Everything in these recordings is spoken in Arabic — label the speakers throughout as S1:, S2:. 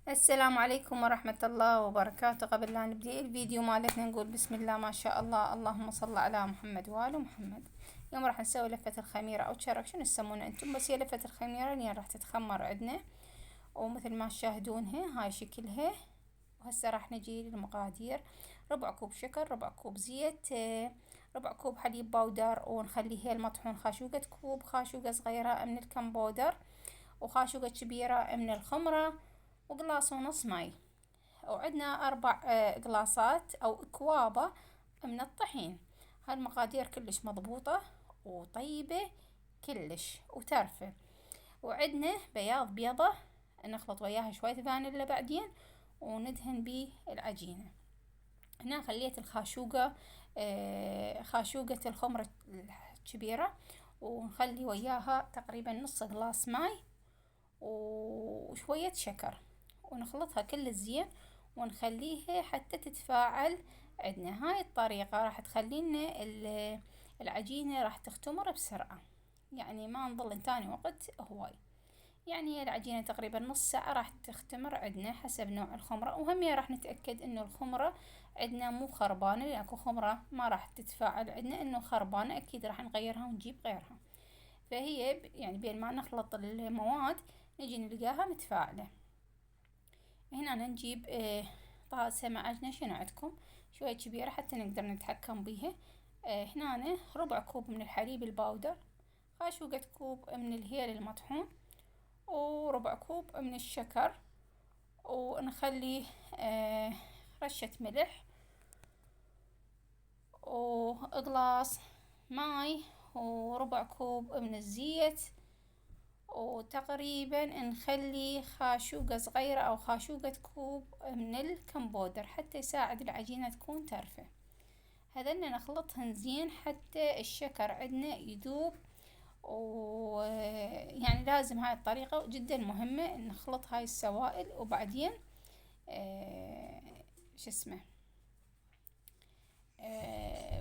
S1: السلام عليكم ورحمة الله وبركاته. قبل لا نبدأ الفيديو مالتنا نقول بسم الله ما شاء الله، اللهم صل على محمد وآل محمد. اليوم راح نسوي لفة الخميرة أو تشرك، شنو تسمونه انتم، بس هي لفة الخميرة اللي راح تتخمر عندنا. ومثل ما تشاهدونها هاي شكلها. وهسه راح نجي للمقادير: ربع كوب شكر، ربع كوب زيت، ربع كوب حليب باودر، ونخليه المطحون خاشوقة كوب، خاشوقة صغيرة من الكمبودر، وخاشوقة كبيرة من الخمرة، وقلاص ونص ماي. وعندنا 4 قلاصات أو أكوابة من الطحين. هالمقادير كلش مضبوطة وطيبة كلش وترفة. وعندنا بياض بيضة نخلط وياها شوية فانيلا بعدين وندهن بيه العجينة. هنا خليت الخاشوقة خاشوقة الخمرة الكبيرة، ونخلي وياها تقريبا نص قلاص ماي وشوية شكر، ونخلطها كل زين ونخليها حتى تتفاعل عندنا. هاي الطريقة راح تخلينا العجينة راح تختمر بسرعة، يعني ما نظل نتاني وقت هواي. يعني العجينة تقريبا نص ساعة راح تختمر عندنا حسب نوع الخمرة. وهم راح نتأكد انه الخمرة عندنا مو خربانة، لأن اكو خمرة ما راح تتفاعل عندنا انه خربانة، اكيد راح نغيرها ونجيب غيرها. فهي يعني بين ما نخلط المواد نجي نلقاها متفاعلة. هنا نجيب طاسة معجنة، شنو عندكم شوية كبيرة حتى نقدر نتحكم بيها. هنا ربع كوب من الحليب الباودر، خاشوقة كوب من الهيل المطحون، وربع كوب من الشكر، ونخلي رشة ملح، وإغلاص ماي، وربع كوب من الزيت، وتقريبا نخلي خاشوقة صغيرة أو خاشوقة كوب من الكمبودر حتى يساعد العجينة تكون ترفة. هذنا نخلطهن زين حتى الشكر عندنا يذوب. ويعني لازم هاي الطريقة جدا مهمة، نخلط هاي السوائل وبعدين شو اسمه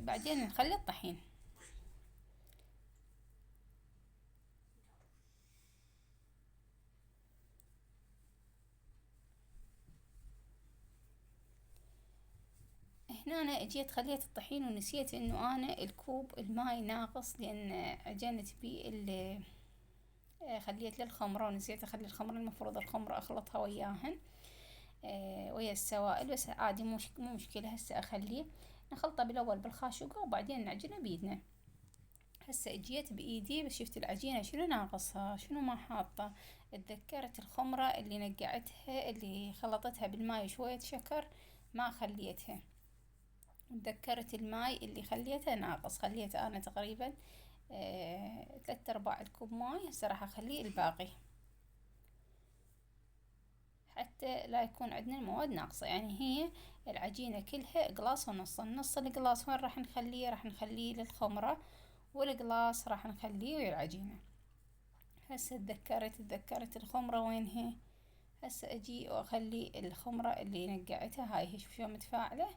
S1: بعدين نخلي الطحين. هنا أنا اجيت خليت الطحين ونسيت انه انا الكوب الماي ناقص، لان عجنت بيه خليت للخمرة ونسيت اخلي الخمرة، المفروض الخمرة اخلطها وياهن ويا السوائل، بس عادي مو مشكلة. هسه اخليه نخلطه بالاول بالخاشوقة وبعدين نعجنه بيدنا. هسه اجيت بايدي بس شفت العجينة شنو ناقصها، شنو ما حاطة. اتذكرت الخمرة اللي نقعتها اللي خلطتها بالماي وشوية شكر ما خليتها. تذكرت الماي اللي خليته ناقص، خليته انا تقريبا 3/4 الكوب ماي. هسه راح اخليه الباقي حتى لا يكون عندنا المواد ناقصة. يعني هي العجينة كلها قلاص ونص، النص القلاص وين راح نخليه؟ راح نخليه للخمرة، والقلاص راح نخليه ويا العجينة. هسه تذكرت الخمرة وين هي. هسه اجي واخلي الخمرة اللي نقعتها هاي، شوف شلون متفاعلة.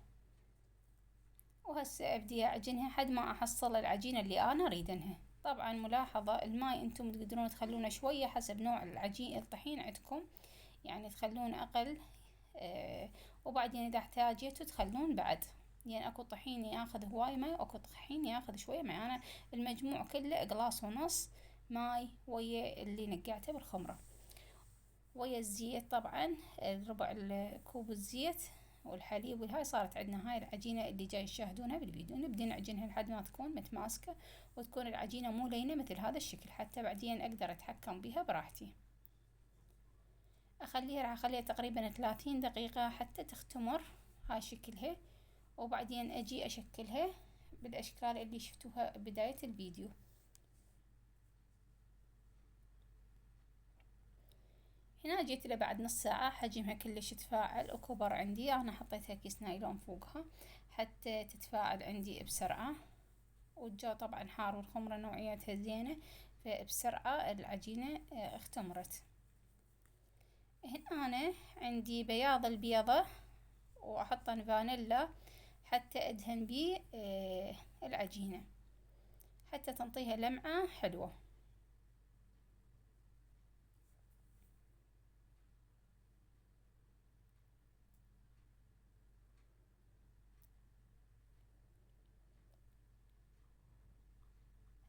S1: وهسه ابدي اعجنها حد ما احصل العجينة اللي انا اريدنها. طبعا ملاحظة الماي انتم تقدرون تخلونه شوية حسب نوع العجين الطحين عندكم، يعني تخلون اقل وبعدين اذا احتاجيتوا تخلون بعد. يعني اكو طحين ياخذ هواي ماي واكو طحين ياخذ شوية ماي. انا المجموع كله قلاص ونص ماي ويا اللي نقعته بالخمرة ويا الزيت. طبعا ربع الكوب الزيت والحليب، والهاي صارت عندنا هاي العجينة اللي جاي تشاهدونها بالفيديو. نبدي نعجنها لحد ما تكون متماسكة وتكون العجينة مو لينة مثل هذا الشكل، حتى بعدين اقدر اتحكم بها براحتي. راح اخليها تقريبا 30 دقيقة حتى تختمر هاي شكلها، وبعدين اجي اشكلها بالاشكال اللي شفتوها بداية الفيديو. هنا جيت له بعد نص ساعة، حجمها كلش تفاعل وكبر عندي. انا حطيتها كيس نايلون فوقها حتى تتفاعل عندي بسرعة. والجو طبعا حار والخمرة نوعيتها زينة، فبسرعة العجينة اختمرت. هنا أنا عندي بياض البيضة وأحطن فانيلا حتى أدهن بيه العجينة حتى تنطيها لمعة حلوة.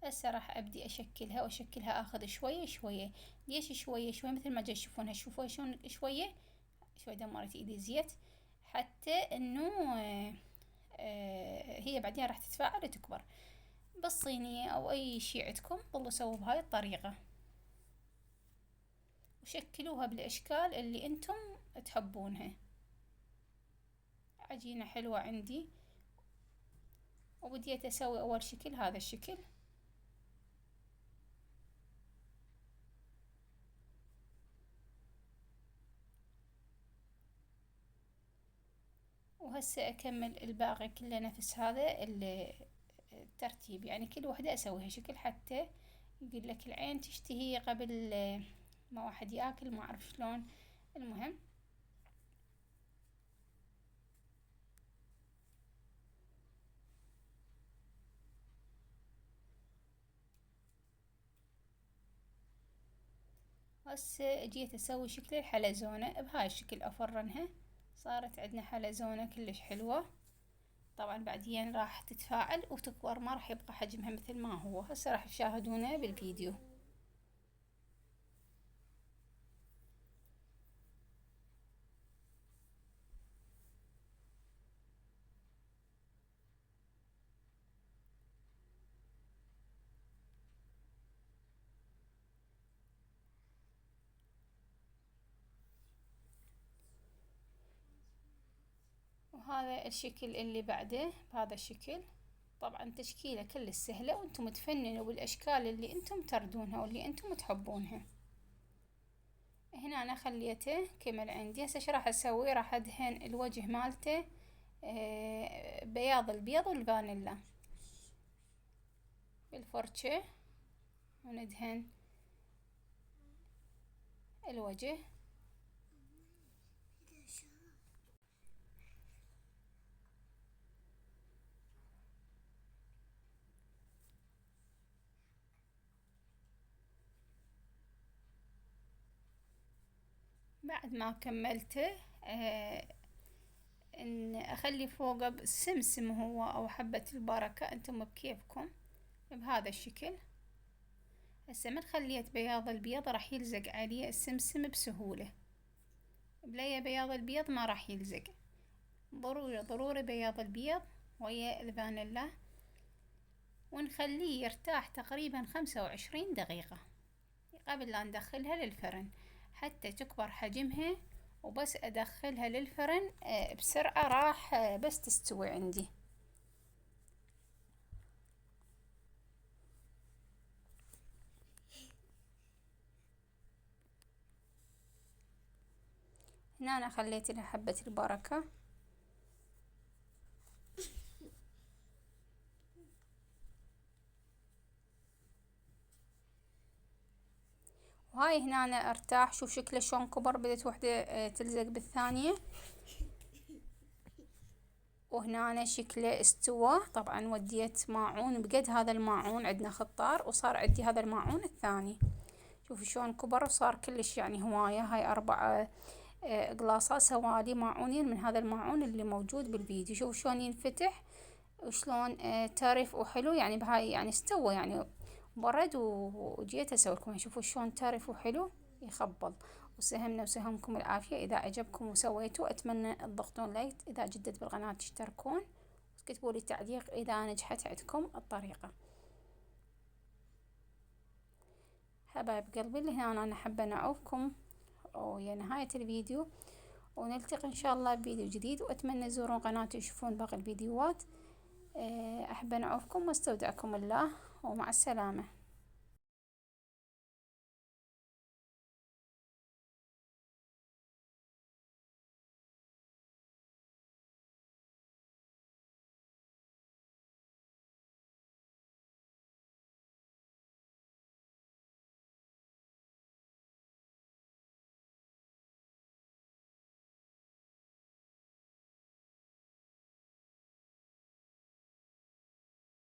S1: هسه راح ابدي اشكلها واشكلها، اخذ شوية شوية. ليش شوية شوية؟ مثل ما تشوفونها، شوفوا شلون شوية شوية دمرت ايدي زيت، حتى انه هي بعدين راح تتفاعل وتكبر. بالصينية او اي شي عندكم ظلوا سووا بهاي الطريقة، وشكلوها بالاشكال اللي انتم تحبونها. عجينة حلوة عندي، وبديت اسوي اول شكل هذا الشكل. وهسه اكمل الباقي كله نفس هذا الترتيب، يعني كل وحدة اسويها شكل، حتى يقول لك العين تشتهي قبل ما واحد ياكل، ما اعرف شلون. المهم هسه جيت اسوي شكل الحلزونة بهاي الشكل، افرنها صارت عندنا حلزونة كلش حلوة. طبعا بعدين راح تتفاعل وتكبر، ما راح يبقى حجمها مثل ما هو. هسه راح تشاهدونه بالفيديو. وهذا الشكل اللي بعده بهذا الشكل. طبعا تشكيلة كل سهلة، وانتم تفننوا بالاشكال اللي انتم تردونها واللي انتم تحبونها. هنا انا خليته كمل عندي. هسه شو راح اسوي؟ راح ادهن الوجه مالته بياض البيض والفانيلا بالفرشة، وندهن الوجه. بعد ما كملته ان اخلي فوقه سمسم هو او حبة البركة، انتم بكيفكم بهذا الشكل. هسه من خليت بياض البيض راح يلزق عليه السمسم بسهولة، بلي بياض البيض ما راح يلزق. ضروري ضروري بياض البيض ويا الفانيلا، ونخليه يرتاح تقريبا 25 دقيقة قبل لا ندخلها للفرن حتى تكبر حجمها. وبس ادخلها للفرن بسرعة راح بس تستوي عندي. هنا انا خليت لها حبة البركة. وهاي هنا أنا ارتاح، شوف شكله شلون كبر، بدت وحدة تلزق بالثانية. وهنا أنا شكله استوى. طبعا وديت ماعون بقد هذا الماعون، عندنا خطار وصار عندي هذا الماعون الثاني. شوفوا شلون كبر وصار كلش يعني هواية. هاي 4 قلاصات سوالي ماعونين من هذا الماعون اللي موجود بالفيديو. شوفوا شلون ينفتح وشلون ترف وحلو، يعني بهاي يعني استوى يعني برد وجيت اسوي لكم. شوفوا شلون ترف وحلو يخبل. وسهمنا وسهمكم العافية. إذا عجبكم وسويتوا أتمنى تضغطون لايك، إذا جدد بالقناة تشتركون، وتكتبوا لي تعليق إذا نجحت عندكم الطريقة. حبايب قلبي اللي هنا أنا حابة نعوفكم ويا نهاية الفيديو، ونلتقي إن شاء الله بفيديو جديد. وأتمنى تزورون قناتي وتشوفون باقي الفيديوهات. أحب نعوفكم واستودعكم الله، ومع السلامة.